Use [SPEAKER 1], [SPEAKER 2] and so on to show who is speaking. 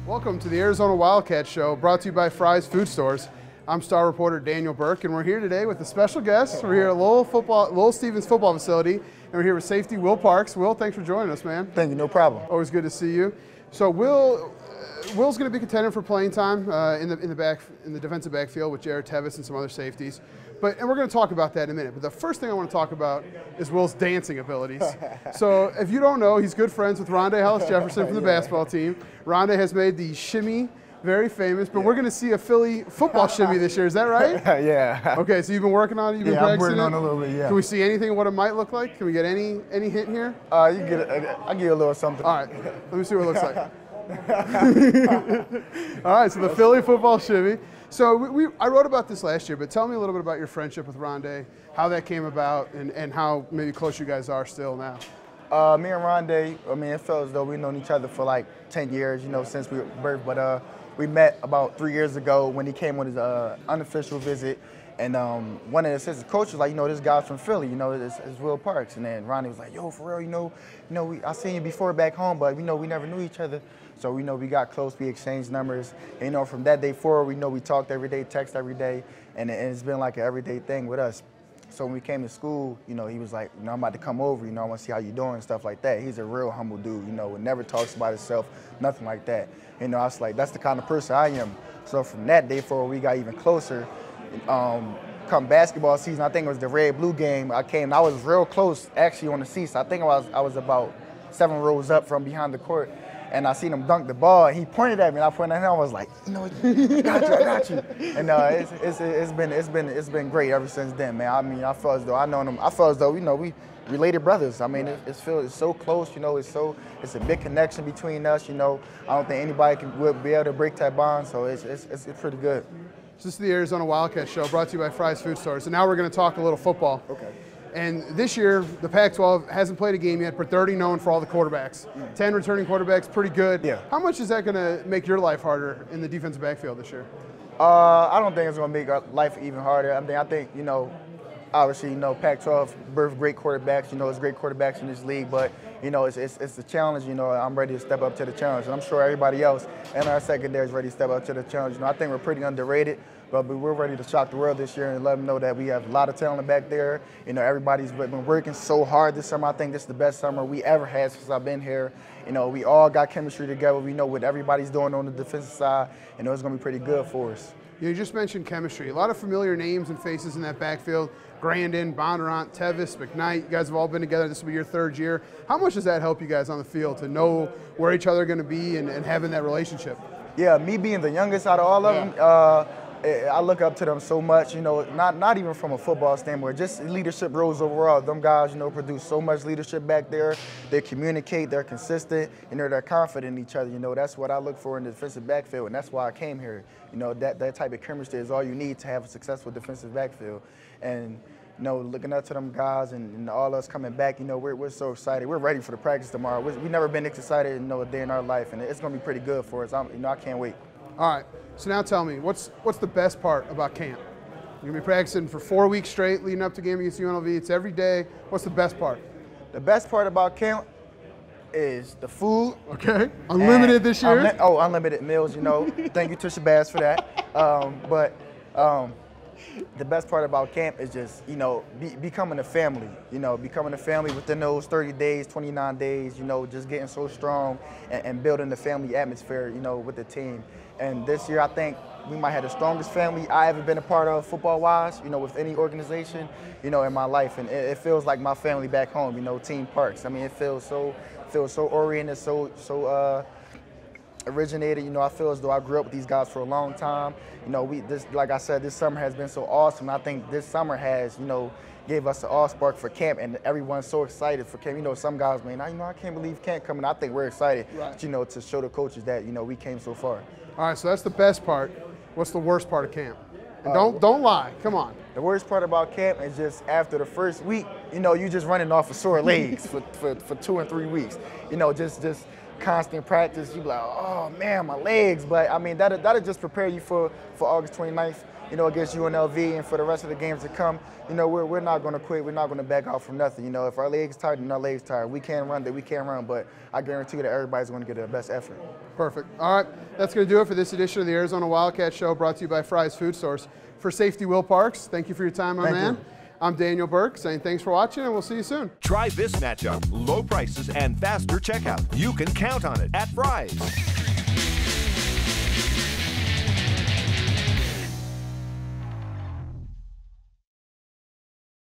[SPEAKER 1] Welcome to the Arizona Wildcats Show, brought to you by Fry's Food Stores. I'm star reporter Daniel Berk, and we're here today with a special guest. We're here at Lowell Stevens football facility, and we're here with safety Will Parks. Will, thanks for joining us, man.
[SPEAKER 2] Thank you, no problem.
[SPEAKER 1] Always good to see you. So Will's going to be contending for playing time in the defensive backfield with Jared Tevis and some other safeties. And we're going to talk about that in a minute. But the first thing I want to talk about is Will's dancing abilities. So if you don't know, he's good friends with Rondé Hollis-Jefferson from the basketball team. Rondé has made the shimmy very famous, but we're going to see a Philly football shimmy this year. Is that right?
[SPEAKER 2] Yeah.
[SPEAKER 1] Okay, so you've been working on it? You've been practicing
[SPEAKER 2] I'm working on it a little bit, yeah.
[SPEAKER 1] Can we see anything of what it might look like? Can we get any hint here?
[SPEAKER 2] I'll give you a little something.
[SPEAKER 1] All right, let me see what it looks like. All right, so the Philly football shimmy. So I wrote about this last year, but tell me a little bit about your friendship with Rondé, how that came about, and how maybe close you guys are still now.
[SPEAKER 2] Me and Rondé, it felt as though we've known each other for like 10 years, since we were birth. But we met about 3 years ago when he came on his unofficial visit. And one of the assistant coaches was like, this guy's from Philly, it's Will Parks. And then Rondé was like, yo, for real, I seen you before back home, but we never knew each other. So we got close, we exchanged numbers. And, from that day forward, we talked every day, text every day, and it's been like an everyday thing with us. So when we came to school, he was like, I'm about to come over, I want to see how you doing and stuff like that. He's a real humble dude, never talks about himself, nothing like that. I was like, that's the kind of person I am. So from that day forward, we got even closer. Come basketball season, I think it was the red-blue game, I was real close actually on the seats. I think I was about 7 rows up from behind the court, and I seen him dunk the ball, and he pointed at me, and I pointed at him, I was like, I got you. And it's been great ever since then, man. I felt as though I know him. I felt as though, we related brothers. It's so close, it's a big connection between us, I don't think anybody would be able to break that bond, so it's pretty good.
[SPEAKER 1] This is the Arizona Wildcats Show, brought to you by Fry's Food Stores. And now we're going to talk a little football.
[SPEAKER 2] Okay.
[SPEAKER 1] And this year, the Pac-12 hasn't played a game yet, but they're already known for all the quarterbacks. 10 returning quarterbacks, pretty good.
[SPEAKER 2] Yeah.
[SPEAKER 1] How much is that going to make your life harder in the defensive backfield this year?
[SPEAKER 2] I don't think it's going to make our life even harder. I think obviously, Pac-12 birth great quarterbacks. There's great quarterbacks in this league, but it's a challenge. I'm ready to step up to the challenge, and I'm sure everybody else in our secondary is ready to step up to the challenge. I think we're pretty underrated, but we're ready to shock the world this year and let them know that we have a lot of talent back there. Everybody's been working so hard this summer. I think this is the best summer we ever had since I've been here. We all got chemistry together. We know what everybody's doing on the defensive side, and it's going to be pretty good for us.
[SPEAKER 1] You just mentioned chemistry. A lot of familiar names and faces in that backfield. Grandin, Bondurant, Tevis, McKnight, you guys have all been together. This will be your 3rd year. How much does that help you guys on the field to know where each other are going to be and having that relationship? Yeah,
[SPEAKER 2] me being the youngest out of all of them, I look up to them so much, not even from a football standpoint, just leadership roles overall. Them guys, produce so much leadership back there. They communicate, they're consistent, they're confident in each other. That's what I look for in the defensive backfield, and that's why I came here. That type of chemistry is all you need to have a successful defensive backfield. And, looking up to them guys and all us coming back, we're so excited. We're ready for the practice tomorrow. We've never been excited, a day in our life, and it's going to be pretty good for us. I can't wait.
[SPEAKER 1] All right, so now tell me, what's the best part about camp? You're going to be practicing for 4 weeks straight leading up to game against UNLV. It's every day. What's the best part?
[SPEAKER 2] The best part about camp is the food.
[SPEAKER 1] Okay, unlimited this year?
[SPEAKER 2] Unlimited meals, Thank you to Shabazz for that. The best part about camp is just, becoming a family, becoming a family within those 30 days, 29 days, just getting so strong and building the family atmosphere, with the team. And this year, I think we might have the strongest family I ever been a part of football-wise, with any organization, in my life. And it feels like my family back home, Team Parks. It feels so oriented, so originated. I feel as though I grew up with these guys for a long time. Like I said, this summer has been so awesome. I think this summer has, gave us an all-spark for camp, and everyone's so excited for camp. Some guys, man, I can't believe camp coming. I think we're excited,
[SPEAKER 1] right,
[SPEAKER 2] to show the coaches that, we came so far.
[SPEAKER 1] All right, so that's the best part. What's the worst part of camp? And don't lie. Come on.
[SPEAKER 2] The worst part about camp is just after the first week, you just running off of sore legs for 2 and 3 weeks. Just constant practice. You be like, oh man, my legs. But that'll just prepare you for August 29th you know, against UNLV and for the rest of the games to come, you know, we're not going to quit. We're not going to back out from nothing. You know, if our legs tired, then our legs tired. We can't run, then we can't run. But I guarantee you that everybody's going to get their best effort.
[SPEAKER 1] Perfect. All right, that's going to do it for this edition of the Arizona Wildcat Show, brought to you by Fry's Food Source. For safety, Will Parks, thank you for your time, my man. I'm Daniel Berk, saying thanks for watching, and we'll see you soon.
[SPEAKER 3] Try this matchup. Low prices and faster checkout. You can count on it at Fry's.